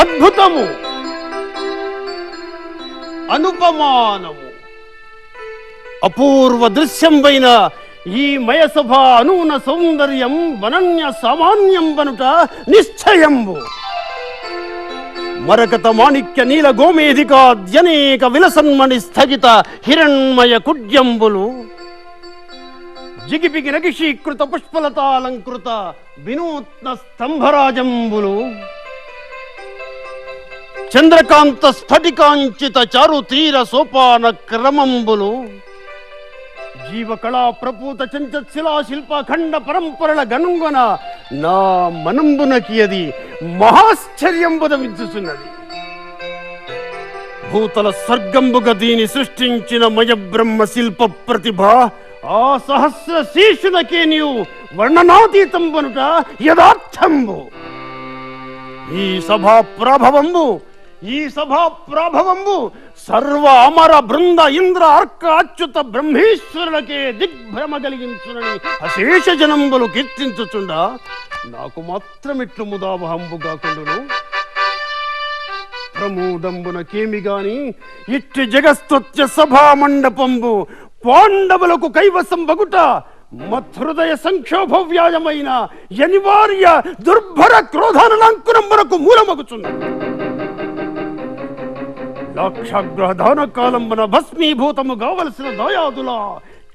అద్భుతము, అనుపమానము, అపూర్వ దృశ్యంపైన ఈ మయసభ అనూన సౌందర్యం వనన్య సామాన్యం వనుట నిశ్చయంబు. మరకత మాణిక్య నీల గోమేధికాద్యనేక విలసన్మణి స్థగిత హిరణ్మయ కుడ్యంబులు, జిగిపిగి నగిషీకృత పుష్పలతాలంకృత వినూత్న స్తంభరాజంబులు, చంద్రకాంత స్ఫటికాంచిత చారు తీర సోపాన క్రమంబులు, జీవకళా ప్రపూత చంచశిలా శిల్ప ఖండ పరంపరల గనుంగన నా మనంబునకి అది మహాశ్చర్యంబుదమించుచున్నది. భూతల స్వర్గంబుగా దీని సృష్టించిన మయ బ్రహ్మ శిల్ప ప్రతిభ ఆ సహస్ర శీర్షులకే నీవు వర్ణనాతీతంబనుట యథార్థంబు. ఈ సభా ప్రాభవంబు సర్వ అమర బృంద ఇంద్ర అర్క అచ్యుత బ్రహ్మేశ్వరులకే దిగ్భ్రమ కలిగించునని అశేష జనంబులు కీర్తించుచుండా నాకు మాత్రమిట్లు ముదావహంబు కాకుండును. ప్రమోదంబునకేమి గాని ఇట్టి జగస్తుత్య సభా మండపంబు పాండవులకు కైవసం బగుట మత్హృదయ సంక్షోభ వ్యాయమైన అనివార్య దుర్భర క్రోధానంకురంబునకు మూలమగుచున్నది. లాక్షాగ్రహ దాన కాలంబన భస్మీభూతము కావలసిన దయాదుల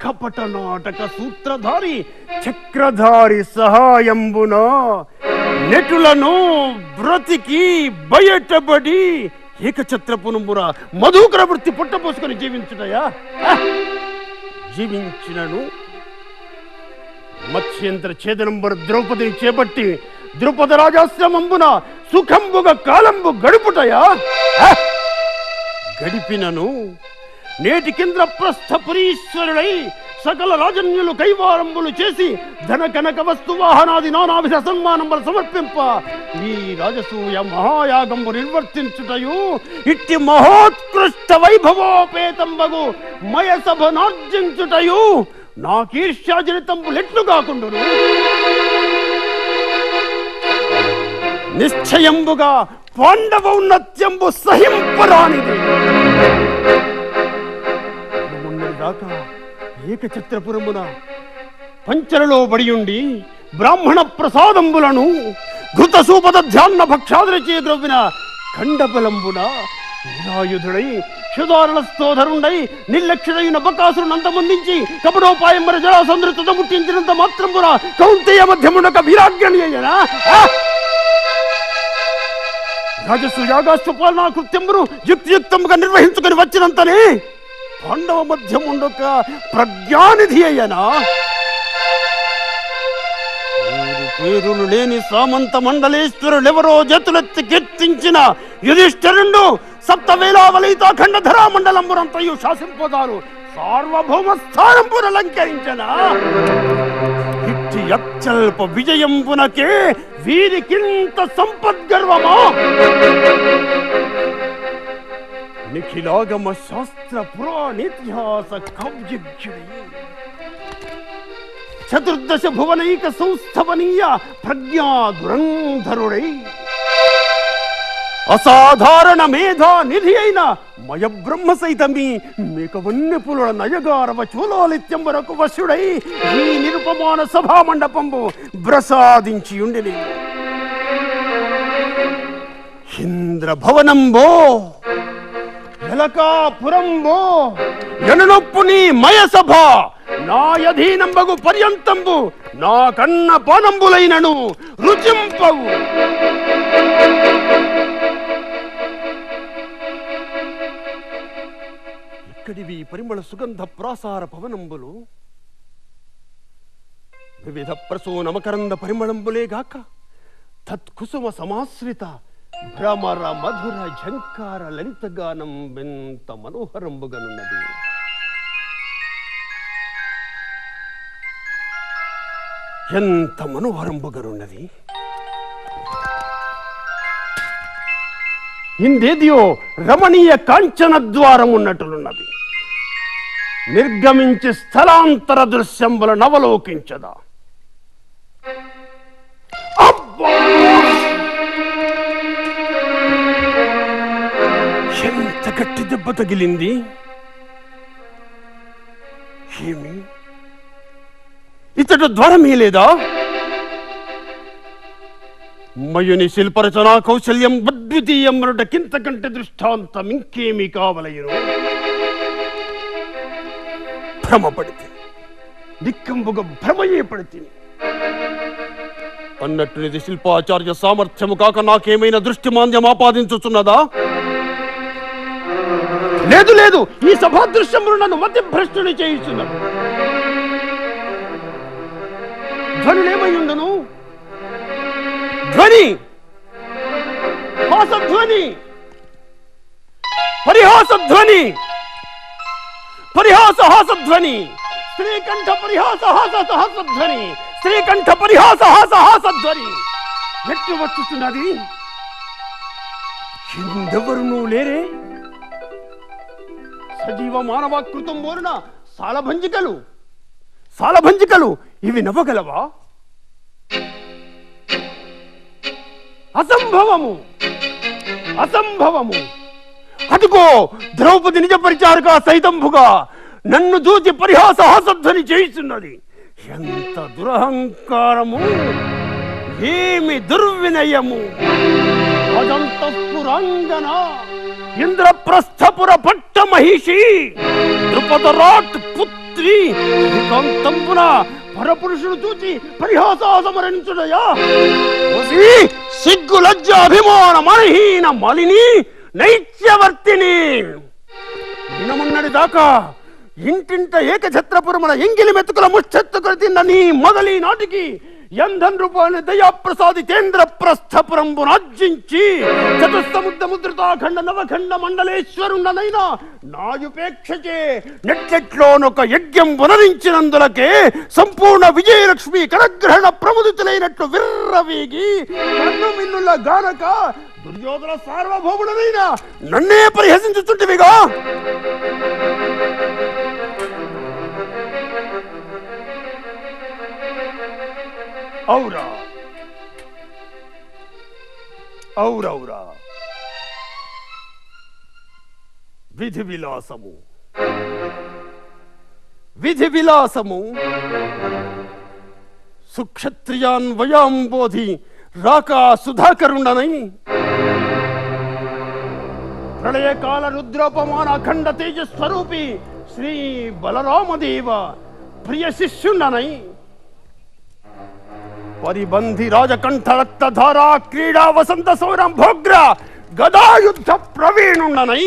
కపట నాటక సూత్రధారి చక్రధారి సహాయంబున నెటులను బ్రతికి బయటబడి ఏకఛత్రపునుముర మధుకర వృత్తి పుట్టపోసుకొని జీవించుటయా? జీవించినను మత్స్యంత్ర ఛేదనంబర ద్రౌపదిని చేపట్టి ద్రుపద రాజాశ్రమంబున సుఖంబుగా కాలంబు గడుపుటయా? గడిపినను నేటికింద్ర ప్రస్థపురీశ్వరుడై సకల రాజన్యులు కైవారంబులు చేసి ధన కనక వస్తు వాహనాది నానావిధ సన్మానంబులు సమర్పింప ఈ రాజసూయ మహాయాగంబు నిర్వర్తించుటయు ఇట్టి మహోత్కృష్ట వైభవోపేతంబగు మయసభనార్జించుటయు నా కీర్ష్యాజనితంబులెట్లు కాకుండును. నిశ్చయంబుగా పాండవౌన్నత్యంబు సహింపరానిది. దాకా ఏకఛత్రపురమున పంచరలో బడియుండి బ్రాహ్మణ ప్రసాదంబులను ఘృత సూపద ధ్యాన భక్షాదులచే ద్రవ్విన ఖండబలంబున నిరాయుధుడై క్షుదారణ స్తోధరుండై నిర్లక్ష్యుడైన బకాసురుని అంతమొందించి కపడోపాయంబర జరాసంద్రుత ముట్టించినంత మాత్రంబున కౌంతేయ మధ్యమునక వీరాగ్రణి అయ్యనా? రాజస్సు యాగాస్సు పాలనా కృత్యమును యుక్తియుక్తముగా నిర్వహించుకొని వచ్చినంతనే పాండవ మధ్యముండొక ప్రజ్ఞానిధి అయ్యనా? పేరులు లేని సామంత మండలేశ్వరులెవరో జతులెత్తి కీర్తించిన యుధిష్ఠిరుండు సప్తవేలావలిత ఖండధరా మండలంబురంతయు శాసింపదారు సార్వభౌమ స్థానంబున లంకరించనా? ఇట్టి అత్యల్ప విజయంబునకే వీరికింత సంపద్గర్వమా? నిఖిలాగమ శాస్త్ర పురాణేతిహాస కావ్యజ్ఞుడై చతుర్దశ భువనైక సంస్థవనీయ ప్రజ్ఞా దురంధరుడై అసాధారణ మేధా నిధి అయిన మయ బ్రహ్మ సైతమి మేకవన్య పులుల నయగారవ చూలాలిత్యం వరకు వశుడై ఈ నిరుపమాన సభా మండపంబు ప్రసాదించి ఉండిని. ఇంద్ర భవనంబో ఎలకాపురంబో ఎననొప్పు నీ మయసభ నా యధీనంబగు పర్యంతంబు నా కన్న పానంబులైనను రుచింపవు. ఇక్కడివి పరిమళ సుగంధ ప్రాసార పవనంబులు వివిధ ప్రసూనమకరంద పరిమళంబులేగాక తత్కుసుమ సమాశ్రిత భ్రమర మధుర ఝంకార లలిత గానం ఎంత మనోహరంబుగనున్నది. ఎంత మనోహరంబుగనున్నది. ఇందేదియో రమణీయ కాంచన ద్వారం ఉన్నట్లున్నది. నిర్గమించి స్థలాంతర దృశ్యంబుల నవలోకించదా. గట్టి దెబ్బ తగిలింది. ఏమి ఇతడు ద్వారమే లేదా? మయుని శిల్పరచనా కౌశల్యం అద్వితీయం కింత కంటే దృష్టాంతం ఇంకేమీ కావలయను. భ్రమపడితే నిక్కంబుగా భ్రమయే పడితే అన్నట్టు ఇది శిల్పాచార్య సామర్థ్యము కాక నాకేమైనా దృష్టిమాంద్యం ఆపాదించుచున్నదా? లేదు లేదు, ఈ సభాదృశ్యములు నన్ను మధ్యభ్రష్టుని చేయుచున్నది. ధ్వనులేమయ్యుండును? ధ్వని, హాసధ్వని, పరిహాసధ్వని, పరిహాస హాసధ్వని, శ్రీకంఠ పరిహాస హాసధ్వని, శ్రీకంఠ పరిహాస హాసధ్వని ఎట్లు వచ్చుతున్నది? ఎందెవరునూ లేరే? సజీవ మానవాకృతం బోరున సాలభంజికలు ఇవి నవ్వగలవా? అసంభవము. అటుకో ద్రౌపది నిజ పరిచారక సైతంభుగా నన్ను చూచి పరిహాస హాసధ్వని చేయిస్తున్నది. ఎంత దురహంకారము, ఏమి దుర్వినయము! అజంతఃపురాంగన ఇంద్రప్రస్థపుర పట్ట మహిషి ద్రుపదరాట్ పుత్రి ఏకాంతంబున పరపురుషుడు చూచి పరిహాసాసమరించుడయా? సిగ్గు లజ్జ అభిమాన మనహీన మలిని నైత్యవర్తిని! దినమున్నడి దాకా ఇంటింట ఏకఛత్రపురమున ఎంగిలి మెతుకుల ముచ్చెత్తుకుని తిన్న నీ మొదలి నాటికి ఎంధన్ రూపాన్ని దయాప్రసాది కేంద్ర ప్రస్థపురంబునార్జించి చతుస్తముద్ర ముద్రితాఖండ నవఖండ మండలేశ్వరుండనైనా నాయుపేక్షచే నెట్లెట్లోనొక యజ్ఞం పునరించినందులకే సంపూర్ణ విజయలక్ష్మి కరగ్రహణ ప్రముదితులైనట్లు విర్రవీగి కన్ను మిన్నుల గానక దుర్యోధన సార్వభౌముడనైనా నన్నే పరిహసించుచుంటివిగా? ఔరా విధి విలాసము సుక్షత్రియాన్ వయాంబోధి రాకా సుధాకరుండనై ప్రళయకాల రుద్రోపమాన అఖండ తేజస్వరూపి శ్రీ బలరామదేవ ప్రియ శిష్యుండనై పరిబంధి రాజకంఠ రక్తధారా క్రీడా వసంత సౌరం భోగ్ర గదాయుద్ధ ప్రవీణుండనై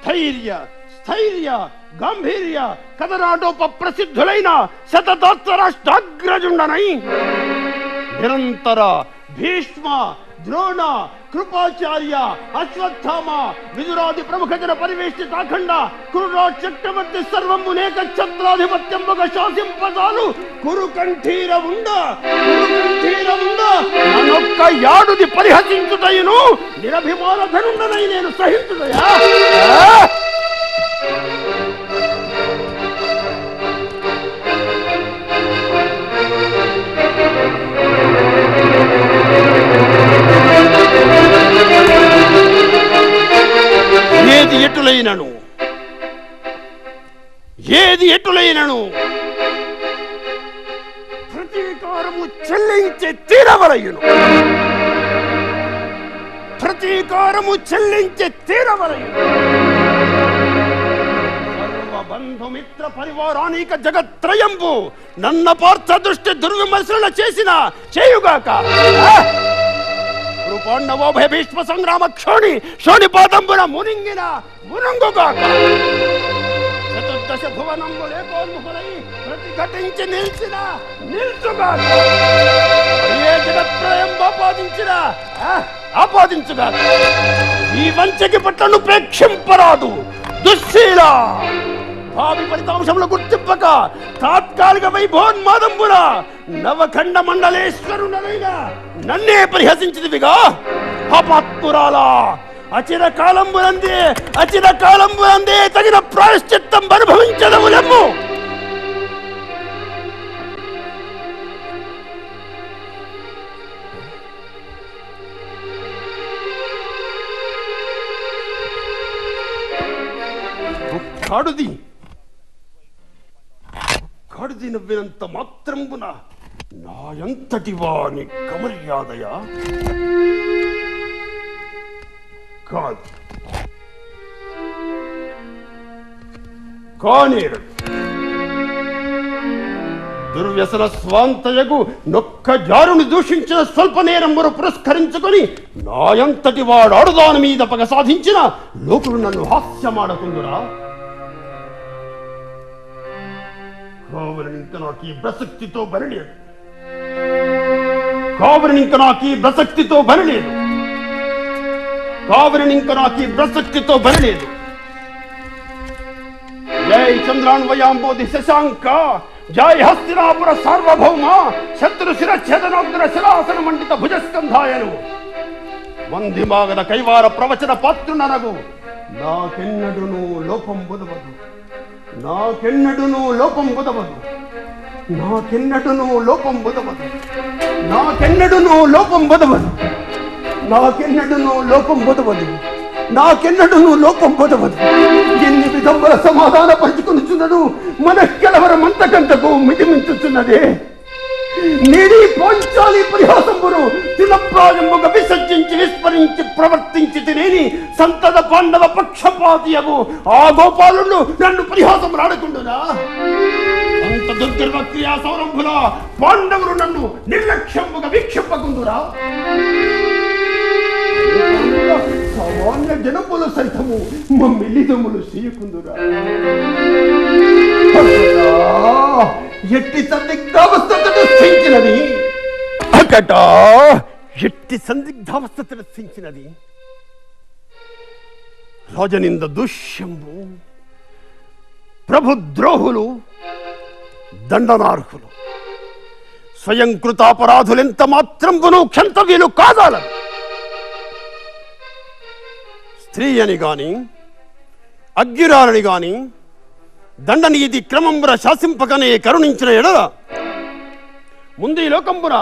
ధైర్య స్థైర్య గాంభీర్య కథనాటోప ప్రసిద్ధులైన శతదాస్త్రాష్టాగ్రజుండనై నిరంతర భీష్మ ద్రోణ కృపాచార్య అశ్వత్థామ విదురాది ప్రముఖ జన పరివేష్టితాఖండ కురురాజ్ చక్రవర్తి సర్వమునేక ఛత్రాధిపత్యంబుగ శాసింపజాలు కురుకంఠీర ఉండ నన్నొక్క యాడుది పరిహసించుటయును నిరభిమాన ధనుండనై నేను సహించుటయా? ఏది ఎటులైనను ప్రతీకారము చెల్లించి తీరవలయును. సర్వబంధుమిత్ర పరివారానిక జగత్రయంబు నన్న పార్థ దృష్టి దుర్విమర్శన చేయుగాక. పాండవోభయ భీష్మ సంగ్రామ క్షోణిపాతంబున మునుంగుగాక. చతుర్దశ భువనంబులేకోన్ముఖులై ప్రతిఘటించి నిల్చుగాక. ఏ జగత్రయంబు ఆపాదించుగాక. ఈ వంచకి పట్లను ప్రేక్షింపరాదు. దుశ్శీల భావి ఫలితాంశములు గుర్తింపక తాత్కాలిక వైభోన్మాదంబున నవఖండ మండలేశ్వరుడనైనా నన్నే పరిహసించిదివిగా? పాపాత్మురాలా, అచిరకాలంబునందే తగిన ప్రాయశ్చిత్తం అనుభవించదములెమ్ము. కడుది నవ్వినంత మాత్రంబున నా ఎంతటి వాని కమర్యాదయా? కాదు, కానేరు దుర్వ్యసన స్వాంతయగు నొక్క జారుని దూషించిన స్వల్ప నేరంబరు పురస్కరించుకొని నాయంతటి వాడు ఆడుదాని మీద పగ సాధించిన లోకులు నన్ను హాస్యమాడకుందురా? కావలనింక నాకు ఈ ప్రసక్తితో బరలేదు. జై చంద్రాన్వయాంబోధి శశాంక, జై హస్తినాపుర సార్వభౌమ, శత్రు శిరఛేదనోగ్ర శిలాసన మండిత భుజస్కంధాయను వందిమాగద కైవార ప్రవచన పాత్రుననగు నాకెన్నడును లోపం బుదవదు. ఎన్ని విధముల సమాధాన పరుచుకునిచున్నను మనకెలవరమంతకంతకు మితిమించుచున్నదే. నీడి పాంచాలి పరిహాసంబును తినప్రాయంబుగా విసర్జించి విస్మరించి ప్రవర్తించి తినేని సంతద పాండవ పక్షపాతియగు ఆ గోపాలుడు నన్ను పరిహాసం రాడకుండునా? అంత దుర్గర్వ క్రియా సౌరంభుల పాండవులు నన్ను నిర్లక్ష్యముగా వీక్షింపకుందురా? సామాన్య జనములు సైతము మమ్మిలిదములు చేయకుందురా? ఎట్టి సందిగ్ధావస్థను సించినది రాజనింద దూష్యంబు, ప్రభుద్రోహులు, దండనార్హులు, స్వయం కృతాపరాధులెంత మాత్రంబును క్షంతవ్యులు కాదాలను. స్త్రీ అని గాని అగ్గిరాలని గాని దండనీతి క్రమంబున శాసింపకనే కరుణించిన ఎడల ముందు ఈ లోకంబున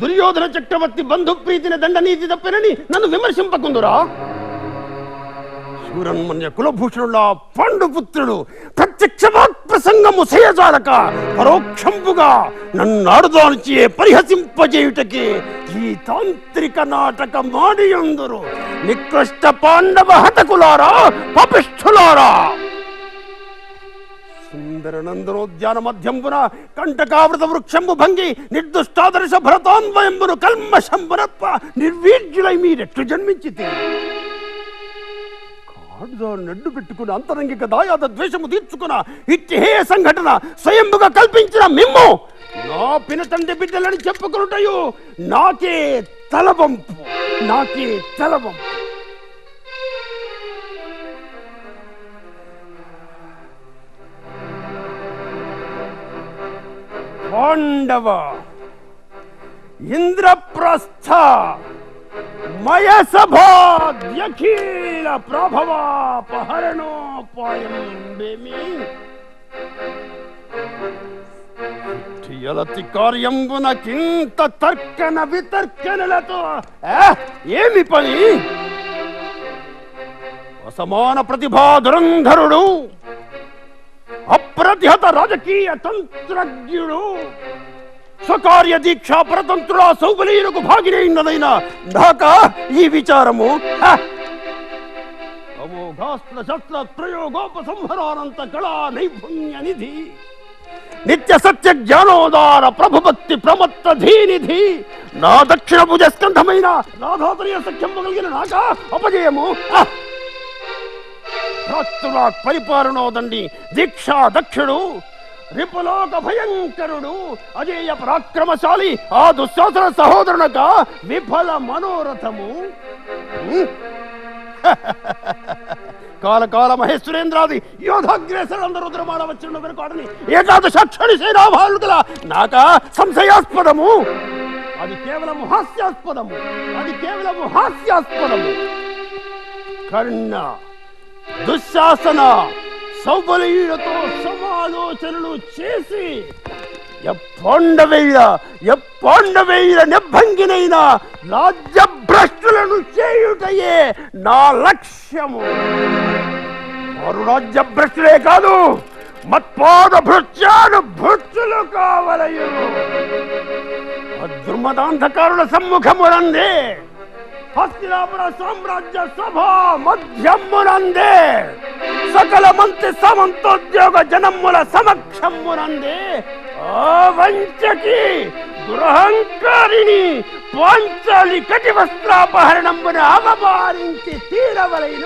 దుర్యోధన చక్రవర్తి బంధుప్రీతిని దండనీతి తప్పినని నన్ను విమర్శింపకుందురా? శూరన్మన్య కులభూషణుల పాండుపుత్రుడు ప్రత్యక్షవాక్ప్రసంగము చేయజాలక పరోక్షంబుగా నన్నాడుదానిచే పరిహసింపజేయుటకి ఈ తాంత్రిక నాటక మాడియందురు. నికృష్ట పాండవ హతకులారా, పాపిష్ఠులారా! సుందరనందనోద్యాన మధ్యంబున కంటకావృత వృక్షంబు భంగి నిర్దుష్టాదర్శ భరతాన్వయంబును కల్మషంబునత్వ నిర్వీర్యులై మీరెట్లు జన్మించితే నడ్డు పెట్టుకుని అంతరంగిక దాయాద ద్వేషము తీర్చుకున్న ఇట్టి హే సంఘటన స్వయంభుగా కల్పించిన మిమ్ము నా పినతండ్రి బిడ్డలని చెప్పుకున్నటయు నాకే తలవంపు. పాండవ ఇంద్రప్రస్థ మయసభాద్యఖీల ప్రభవాపహరణోపాయం యలతి కార్యంబున కింత తర్కన వితర్కనలతో ఏమి పని? అసమాన ప్రతిభా దురంధరుడు, అప్రతిహత రాజకీయ తంత్రజ్ఞుడు, స్వకార్య దీక్షా పరతంత్రుల సౌబలీలకు భాగినైనదైన నాక ఈ విచారము? అమోఘాస్త్ర శస్త్ర ప్రయోగోపసంహరానంత కళా నైపుణ్య నిధి, నిత్య సత్య జ్ఞానోదార ప్రభుభక్తి ప్రమత్త ధీనిధి, నా దక్షిణ భుజ స్కంధమైన రాధాతనీయ సఖ్యము కలిగిన నాక అపజయము? పరిపాలనోదండి దీక్షా దక్షుడు, రిపులోక భయంకరుడు, అజేయ పరాక్రమశాలి ఆ దుశ్శాసన సహోదరునక విఫల మనోరథము. కాలకాల మహేశ్వరేంద్రాది యోధాగ్రేసరందరూ రుద్రమాడవచ్చున్న వెనుకాడని ఏకాదశాక్షరి సేనాభాలు గల నాక సంశయాస్పదము. అది కేవలము హాస్యాస్పదము. కర్ణ దుశ్శాసన సౌబలీయులతో సమాలోచనలు చేసి ఎప్పాండవేయుల నిభంగినైన రాజ్య భ్రష్టులను చేయుటయే నా లక్ష్యము. మరురాజ్య భ్రష్టులే కాదు, మత్పాద భృత్యాలు భృత్యులు కావలయు. దుర్మదాంధకారుల సమ్ముఖమునందే హస్తినాపుర సామ్రాజ్య సభ మధ్యమునందే సకల మంత్రి సమంతోద్యోగ జనముల సమక్షమునందే ఆ వంచకి దురహంకారిని పాంచాలి కటి వస్త్రాపహరణమును అవమానించి తీరవలైన.